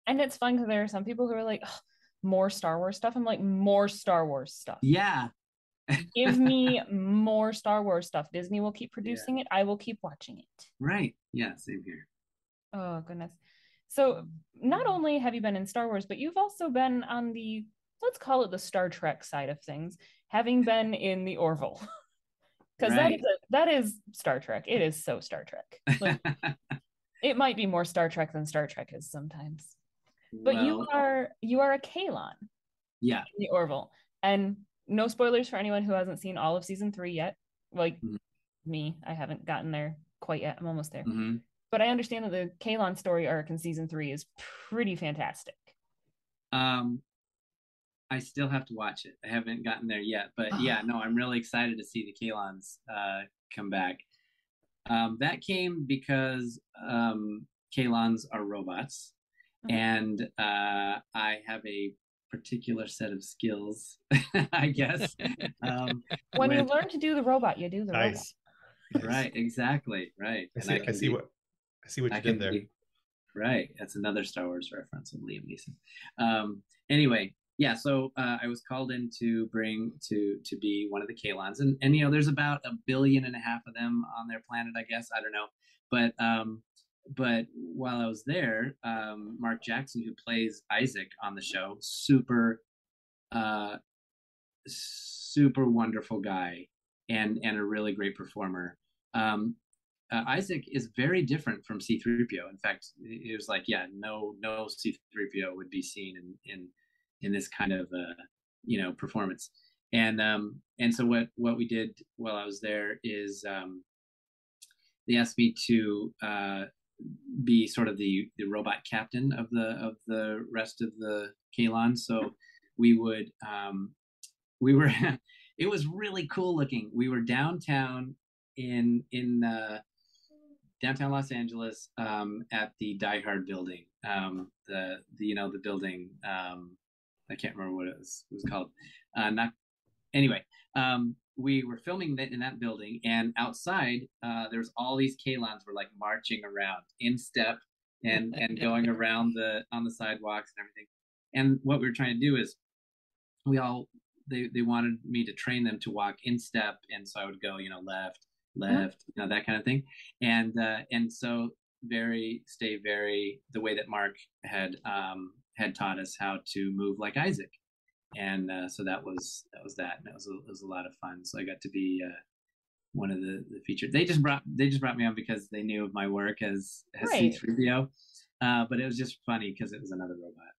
[SPEAKER 4] And it's fun because there are some people who are like, more Star Wars stuff. I'm like, more Star Wars stuff.
[SPEAKER 1] Yeah.
[SPEAKER 4] Give me more Star Wars stuff. Disney will keep producing it. I will keep watching it.
[SPEAKER 1] Right. Yeah, same here.
[SPEAKER 4] Oh, goodness. So not only have you been in Star Wars, but you've also been on the, let's call it the Star Trek side of things, having been in the Orville. Because that is Star Trek. It is so Star Trek. Like, it might be more Star Trek than Star Trek is sometimes. But you are a Kaylon.
[SPEAKER 1] Yeah.
[SPEAKER 4] In the Orville. And no spoilers for anyone who hasn't seen all of season 3 yet. Like me, I haven't gotten there quite yet. I'm almost there.
[SPEAKER 1] Mm-hmm.
[SPEAKER 4] But I understand that the Kaylon story arc in season 3 is pretty fantastic.
[SPEAKER 1] I still have to watch it. I haven't gotten there yet. But yeah, no, I'm really excited to see the Kaylons come back. That came because Kalons are robots, and I have a particular set of skills, I guess.
[SPEAKER 4] When you learn to do the robot, you do the robot.
[SPEAKER 1] Right, exactly, right.
[SPEAKER 2] I see what you did there.
[SPEAKER 1] Right, that's another Star Wars reference with Liam Neeson. Anyway, yeah, so I was called in to be one of the Kalons, and you know, there's about 1.5 billion of them on their planet, I guess. I don't know, but while I was there, Mark Jackson, who plays Isaac on the show, super wonderful guy, and a really great performer. Isaac is very different from C-3PO. In fact, it was like, yeah, no C-3PO would be seen in this kind of performance. And so what we did while I was there is they asked me to be sort of the robot captain of the rest of the Kalon. So we were it was really cool looking. We were downtown in downtown Los Angeles, at the Die Hard building. The building, I can't remember what it was called. We were filming in that building, and outside there's all these Kalons were like marching around in step and going around on the sidewalks and everything. And what we were trying to do is they wanted me to train them to walk in step, and so I would go, left, that kind of thing. And so the way that Mark had taught us how to move like Isaac. And so that was that, and it was a lot of fun. So I got to be one of the featured. They just brought me on because they knew of my work as
[SPEAKER 4] Right.
[SPEAKER 1] C-3PO. But it was just funny because it was another robot.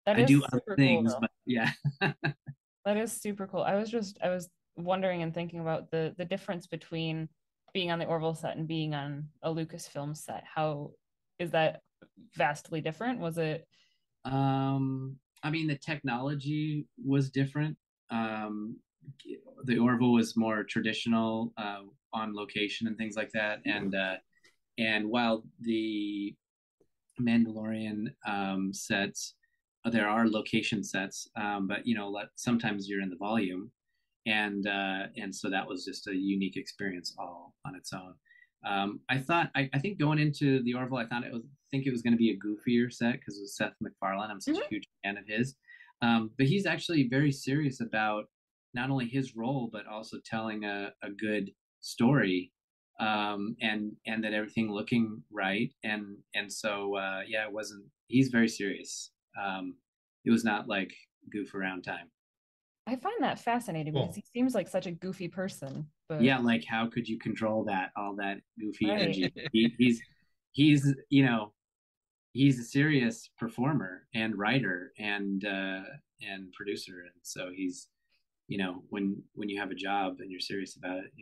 [SPEAKER 4] That
[SPEAKER 1] I
[SPEAKER 4] is
[SPEAKER 1] do other
[SPEAKER 4] super
[SPEAKER 1] things,
[SPEAKER 4] cool,
[SPEAKER 1] but yeah.
[SPEAKER 4] that is super cool. I was wondering and thinking about the difference between being on the Orville set and being on a Lucasfilm set. How is that vastly different? Was it?
[SPEAKER 1] I mean, the technology was different. The Orville was more traditional, on location and things like that, and while the Mandalorian sets, there are location sets, but sometimes you're in the volume, and so that was just a unique experience all on its own. I think going into the Orville, I think it was going to be a goofier set because it was Seth MacFarlane. I'm such a huge fan of his, but he's actually very serious about not only his role but also telling a good story, and that everything looking right, and so it wasn't. He's very serious. It was not like goof around time.
[SPEAKER 4] I find that fascinating because he seems like such a goofy person. But
[SPEAKER 1] yeah, like how could you control all that goofy
[SPEAKER 4] Right.
[SPEAKER 1] energy? He's he's a serious performer and writer and producer, and so he's when you have a job and you're serious about it,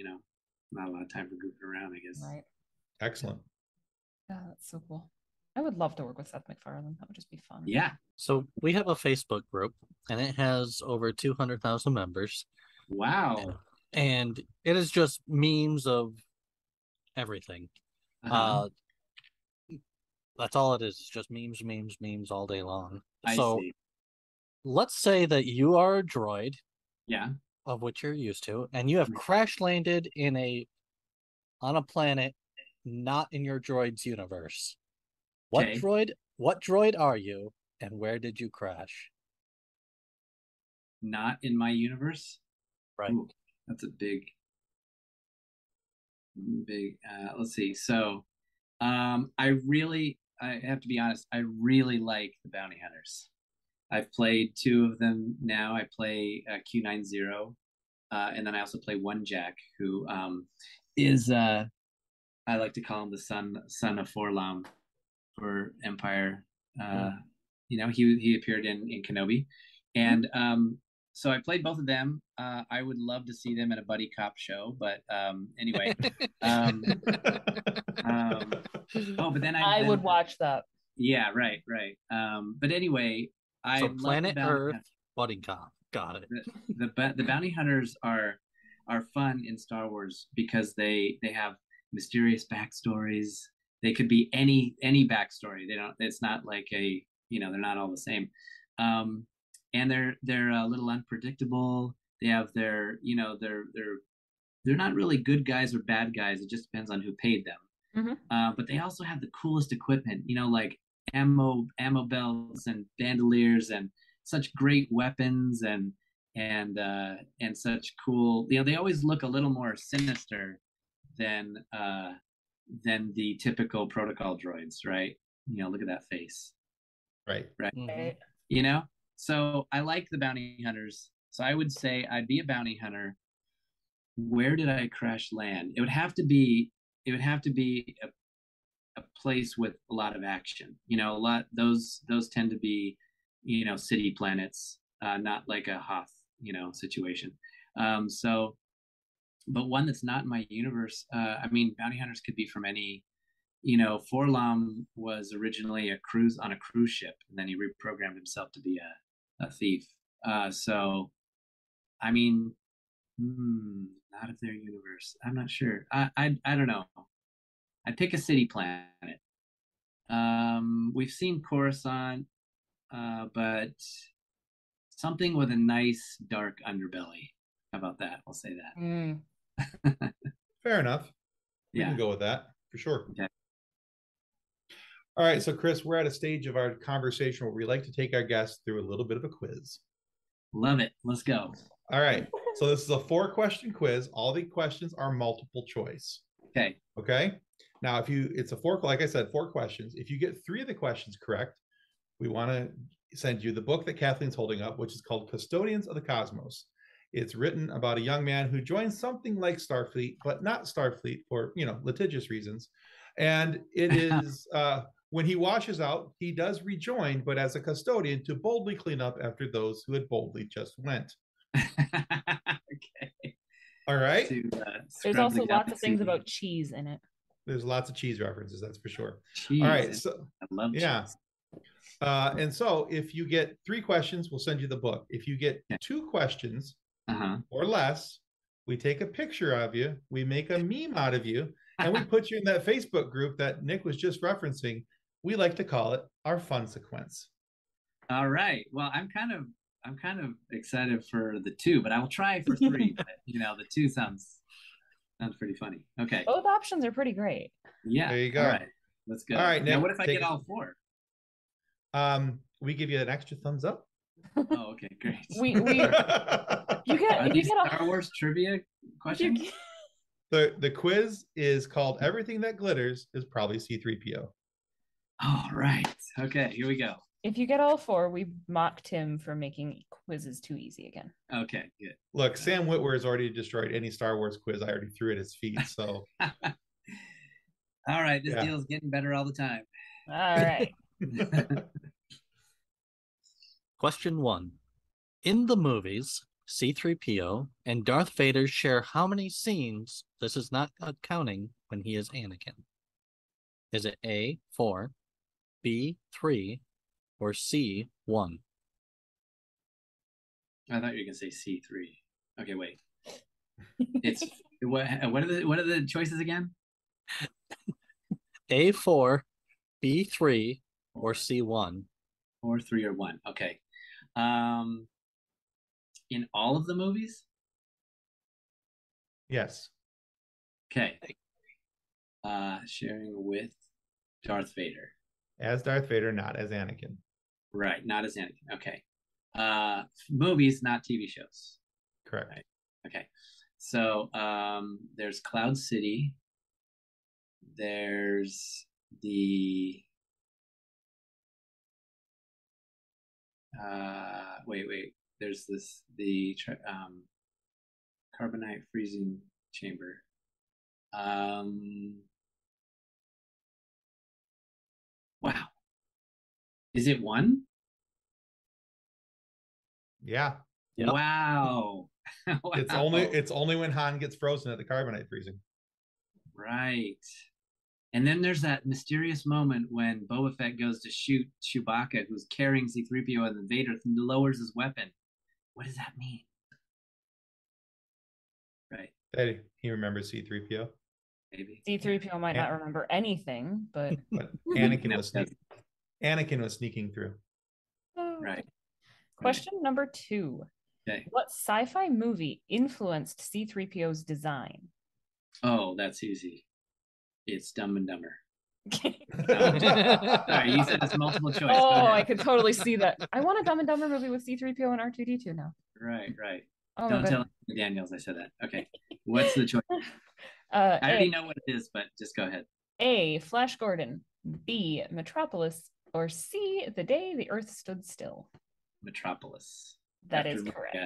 [SPEAKER 1] not a lot of time for goofing around, I guess.
[SPEAKER 4] Right.
[SPEAKER 2] Excellent.
[SPEAKER 4] Yeah, that's so cool. I would love to work with Seth MacFarlane. That would just be fun.
[SPEAKER 1] Yeah.
[SPEAKER 3] So we have a Facebook group, and it has over 200,000 members.
[SPEAKER 1] Wow.
[SPEAKER 3] And it is just memes of everything. That's all it is. It's just memes all day long.
[SPEAKER 1] I see.
[SPEAKER 3] Let's say that you are a droid.
[SPEAKER 1] Yeah.
[SPEAKER 3] Of which you're used to, and you have crash landed on a planet not in your droid's universe. What droid are you, and where did you crash?
[SPEAKER 1] Not in my universe?
[SPEAKER 3] Right.
[SPEAKER 1] Ooh, that's a big let's see. So I have to be honest, I really like the bounty hunters. I've played 2 of them now. I play Q-90, and then I also play One Jack, who is I like to call him the son of Forlom for Empire. He appeared in Kenobi, and so I played both of them. I would love to see them in a buddy cop show, but anyway. But then
[SPEAKER 4] I would watch that.
[SPEAKER 1] Yeah, right. But anyway.
[SPEAKER 3] So Planet Earth, buddy cop. Got it.
[SPEAKER 1] The bounty hunters are are fun in Star Wars because they have mysterious backstories. They could be any backstory. They don't. It's not like a, they're not all the same, and they're a little unpredictable. They have their, they're not really good guys or bad guys. It just depends on who paid them. But they also have the coolest equipment. Like ammo belts and bandoliers and such great weapons and such cool. They always look a little more sinister than the typical protocol droids, right? Look at that face.
[SPEAKER 2] Right.
[SPEAKER 1] Mm-hmm. So I like the bounty hunters. So I would say I'd be a bounty hunter. Where did I crash land? It would have to be a place with a lot of action. Those tend to be, city planets, not like a Hoth, situation. But one that's not in my universe. Bounty hunters could be from any. Forlom was originally on a cruise ship, and then he reprogrammed himself to be a thief. Not of their universe. I'm not sure. I don't know. I'd pick a city planet. We've seen Coruscant, but something with a nice dark underbelly. How about that? I'll say that.
[SPEAKER 2] Fair enough. We can go with that for sure. Okay. All right, so Chris, we're at a stage of our conversation where we like to take our guests through a little bit of a quiz.
[SPEAKER 1] Love it. Let's go.
[SPEAKER 2] All right. So this is a 4-question quiz. All the questions are multiple choice. Okay. Now, it's a 4 questions. If you get 3 of the questions correct, we want to send you the book that Kathleen's holding up, which is called Custodians of the Cosmos. It's written about a young man who joins something like Starfleet, but not Starfleet for, litigious reasons. And it is, when he washes out, he does rejoin, but as a custodian to boldly clean up after those who had boldly just went. Okay. All right.
[SPEAKER 4] There's also lots of things about cheese in it.
[SPEAKER 2] There's lots of cheese references, that's for sure.
[SPEAKER 1] Cheese.
[SPEAKER 2] All right. So
[SPEAKER 1] I love cheese.
[SPEAKER 2] And so if you get 3 questions, we'll send you the book. If you get 2 questions or less, we take a picture of you, we make a meme out of you, and we put you in that Facebook group that Nick was just referencing. We like to call it our fun sequence.
[SPEAKER 1] All right. Well, I'm kind of excited for the 2, but I will try for 3. But, the 2 sounds pretty funny. Okay.
[SPEAKER 4] Both options are pretty great.
[SPEAKER 1] Yeah.
[SPEAKER 2] There you go.
[SPEAKER 1] All right. Let's go.
[SPEAKER 2] All right.
[SPEAKER 1] Now, what if I get all 4?
[SPEAKER 2] We give you an extra thumbs up.
[SPEAKER 1] Oh, okay, great.
[SPEAKER 4] Are
[SPEAKER 1] these Star Wars trivia questions?
[SPEAKER 2] The quiz is called Everything That Glitters is Probably C-3PO.
[SPEAKER 1] All right. Okay, here we go.
[SPEAKER 4] If you get all 4, we mocked him for making quizzes too easy again.
[SPEAKER 1] Okay, good.
[SPEAKER 2] Look, Sam Witwer has already destroyed any Star Wars quiz I already threw at his feet, so.
[SPEAKER 1] All right, this deal is getting better all the time.
[SPEAKER 4] All right.
[SPEAKER 3] Question 1. In the movies, C-3PO and Darth Vader share how many scenes? This is not counting when he is Anakin. Is it A, 4, B, 3, or C, 1?
[SPEAKER 1] I thought you were going to say C3. Okay, wait. It's what are the choices again?
[SPEAKER 3] A4, B3, or C1.
[SPEAKER 1] 4, 3, or 1. Okay. In all of the movies?
[SPEAKER 2] Yes.
[SPEAKER 1] Okay. Sharing with Darth Vader.
[SPEAKER 2] As Darth Vader, not as Anakin.
[SPEAKER 1] Right, not as Anakin. Okay. Movies, not TV shows.
[SPEAKER 2] Correct.
[SPEAKER 1] Right. Okay. So there's Cloud City. There's the wait. There's the carbonite freezing chamber. Wow. Is it 1?
[SPEAKER 2] Yeah.
[SPEAKER 3] Yep.
[SPEAKER 1] Wow. Wow.
[SPEAKER 2] It's only when Han gets frozen at the carbonite freezing.
[SPEAKER 1] Right. And then there's that mysterious moment when Boba Fett goes to shoot Chewbacca, who's carrying C-3PO, and then Vader lowers his weapon. What does that mean? Right.
[SPEAKER 2] That he remembers C-3PO.
[SPEAKER 1] Maybe.
[SPEAKER 4] C-3PO might not remember anything, but
[SPEAKER 2] Anakin was sneaking through.
[SPEAKER 1] Right.
[SPEAKER 4] Question number 2.
[SPEAKER 1] Okay.
[SPEAKER 4] What sci-fi movie influenced C-3PO's design?
[SPEAKER 1] Oh, that's easy. It's Dumb and Dumber.
[SPEAKER 4] Sorry,
[SPEAKER 1] you said it's multiple choice.
[SPEAKER 4] Oh, I could totally see that. I want a Dumb and Dumber movie with C-3PO and R2-D2 now.
[SPEAKER 1] Right.
[SPEAKER 4] Oh,
[SPEAKER 1] Don't tell Daniels I said that. Okay. What's the choice? I already know what it is, but just go ahead.
[SPEAKER 4] A, Flash Gordon. B, Metropolis. Or C, The Day the Earth Stood Still.
[SPEAKER 1] Metropolis.
[SPEAKER 4] That is correct.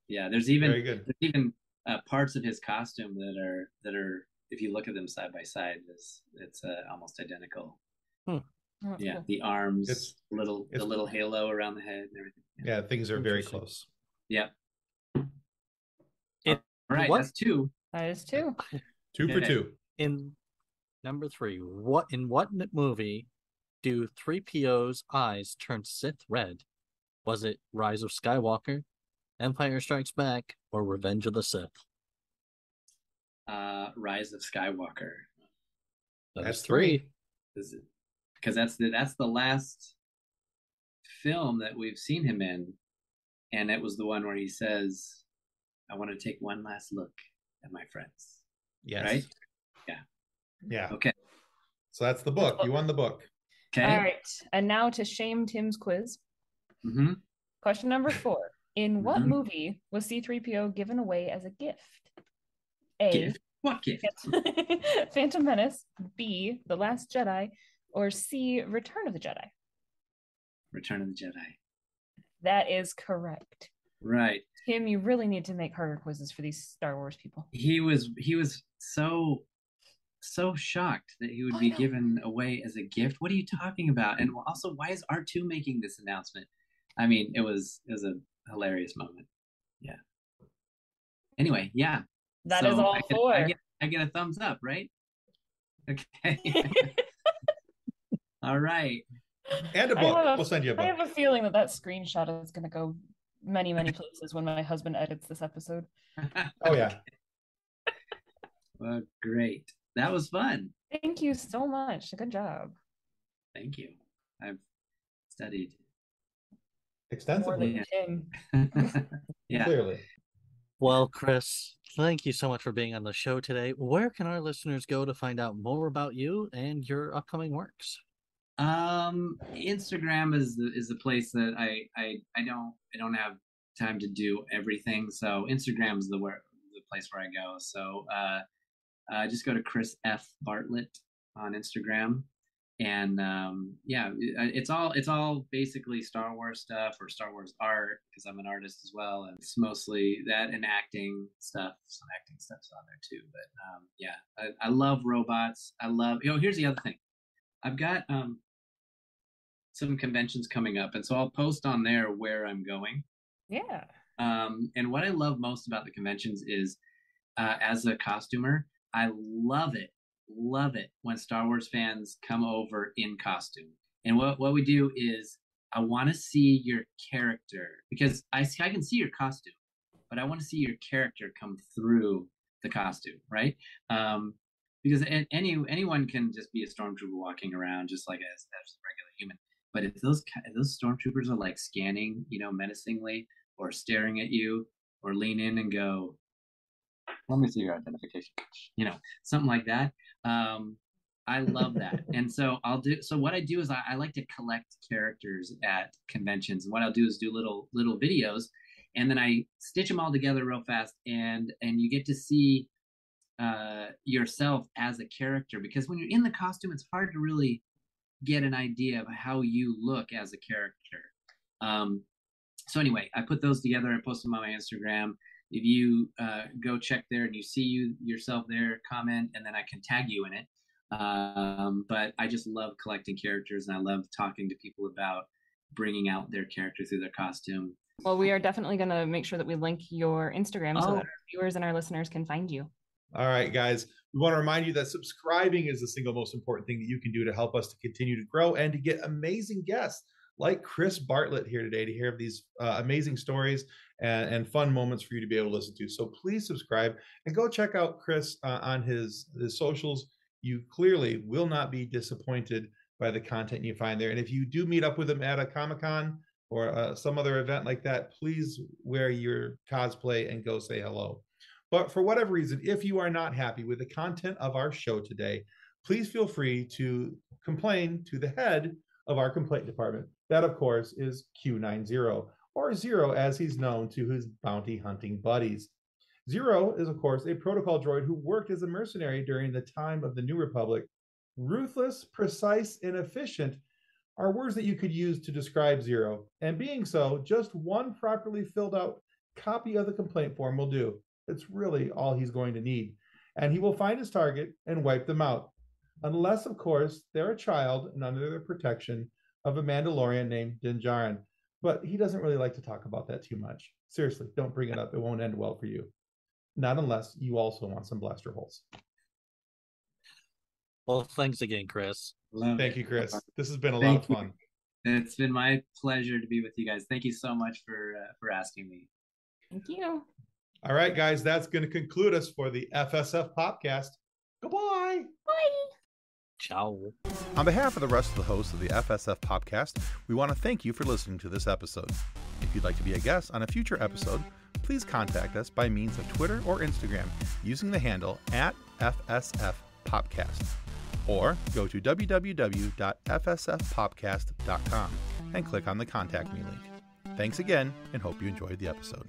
[SPEAKER 1] Yeah. There's even
[SPEAKER 2] Very good.
[SPEAKER 1] There's even parts of his costume that are if you look at them side by side, it's almost identical.
[SPEAKER 4] Oh,
[SPEAKER 1] yeah,
[SPEAKER 4] cool.
[SPEAKER 1] the arms, the little halo around the head and everything.
[SPEAKER 2] Yeah, things are very close.
[SPEAKER 1] Yeah. All right, that's 2.
[SPEAKER 4] That is 2.
[SPEAKER 2] 2 for 2.
[SPEAKER 3] In number 3, what movie do 3PO's eyes turn Sith red? Was it Rise of Skywalker, Empire Strikes Back, or Revenge of the Sith?
[SPEAKER 1] Rise of Skywalker.
[SPEAKER 2] That's 3.
[SPEAKER 1] Because that's the last film that we've seen him in, and it was the one where he says, "I want to take one last look at my friends."
[SPEAKER 2] Yes.
[SPEAKER 1] Right?
[SPEAKER 2] Yeah.
[SPEAKER 1] Okay.
[SPEAKER 2] So that's the book. You won the book.
[SPEAKER 1] Okay.
[SPEAKER 4] All right. And now to shame Tim's quiz.
[SPEAKER 1] Mm-hmm.
[SPEAKER 4] Question number 4. In what movie was C-3PO given away as a gift? A.
[SPEAKER 1] Gift? What gift?
[SPEAKER 4] Phantom Menace. B. The Last Jedi. Or C. Return of the Jedi.
[SPEAKER 1] Return of the Jedi.
[SPEAKER 4] That is correct.
[SPEAKER 1] Right.
[SPEAKER 4] Tim, you really need to make harder quizzes for these Star Wars people.
[SPEAKER 1] He was so shocked that he would be given away as a gift. What are you talking about? And also, why is R2 making this announcement? I mean, it was a hilarious moment. Yeah. Anyway, yeah.
[SPEAKER 4] That is all 4.
[SPEAKER 1] I get a thumbs up, right? Okay. All right.
[SPEAKER 2] And a book. We'll send you a book.
[SPEAKER 4] I have a feeling that screenshot is going to go many, many places when my husband edits this episode.
[SPEAKER 2] Oh, yeah.
[SPEAKER 1] Well, great. That was fun.
[SPEAKER 4] Thank you so much. Good job.
[SPEAKER 1] Thank you. I've studied
[SPEAKER 2] extensively.
[SPEAKER 1] Yeah.
[SPEAKER 2] Clearly.
[SPEAKER 3] Well, Chris, thank you so much for being on the show today. Where can our listeners go to find out more about you and your upcoming works?
[SPEAKER 1] Instagram is the place that I don't have time to do everything. So Instagram is the place where I go. So just go to Chris F. Bartlett on Instagram. And it's all basically Star Wars stuff or Star Wars art, because I'm an artist as well, and it's mostly that and acting stuff. Some acting stuff's on there too. But I love robots. I love here's the other thing. I've got some conventions coming up, and so I'll post on there where I'm going.
[SPEAKER 4] Yeah.
[SPEAKER 1] And what I love most about the conventions is as a costumer, I love it when Star Wars fans come over in costume. And what we do is I want to see your character, because I can see your costume, but I want to see your character come through the costume, right? Because anyone can just be a stormtrooper walking around just like as a regular human. But if those stormtroopers are like scanning, menacingly, or staring at you, or lean in and go, "Let me see your identification," something like that. I love that. And so what I do is I like to collect characters at conventions. And what I'll do is do little videos, and then I stitch them all together real fast, and you get to see yourself as a character, because when you're in the costume, it's hard to really get an idea of how you look as a character. So anyway, I put those together and post them on my Instagram. If you go check there and you see yourself there, comment, and then I can tag you in it. But I just love collecting characters, and I love talking to people about bringing out their character through their costume.
[SPEAKER 4] Well, we are definitely going to make sure that we link your Instagram so that our viewers and our listeners can find you.
[SPEAKER 2] All right, guys. We want to remind you that subscribing is the single most important thing that you can do to help us to continue to grow and to get amazing guests like Chris Bartlett here today to hear of these amazing stories and fun moments for you to be able to listen to. So please subscribe and go check out Chris on his socials. You clearly will not be disappointed by the content you find there. And if you do meet up with him at a Comic-Con or some other event like that, please wear your cosplay and go say hello. But for whatever reason, if you are not happy with the content of our show today, please feel free to complain to the head of our complaint department. That, of course, is Q-90, or Zero as he's known to his bounty hunting buddies. Zero is, of course, a protocol droid who worked as a mercenary during the time of the New Republic. Ruthless, precise, and efficient are words that you could use to describe Zero. And being so, just one properly filled out copy of the complaint form will do. It's really all he's going to need. And he will find his target and wipe them out. Unless, of course, they're a child and under the protection of a Mandalorian named Din Djarin. But he doesn't really like to talk about that too much. Seriously, don't bring it up. It won't end well for you. Not unless you also want some blaster holes.
[SPEAKER 3] Well, thanks again, Chris.
[SPEAKER 2] Thank you, Chris. This has been a lot of fun.
[SPEAKER 1] It's been my pleasure to be with you guys. Thank you so much for asking me.
[SPEAKER 4] Thank you.
[SPEAKER 2] All right, guys, that's going to conclude us for the FSF Popcast. Goodbye.
[SPEAKER 4] Bye.
[SPEAKER 3] Ciao.
[SPEAKER 2] On behalf of the rest of the hosts of the FSF Popcast, we want to thank you for listening to this episode. If you'd like to be a guest on a future episode, please contact us by means of Twitter or Instagram using the handle @FSFPopcast, or go to www.fsfpopcast.com and click on the Contact Me link. Thanks again, and hope you enjoyed the episode.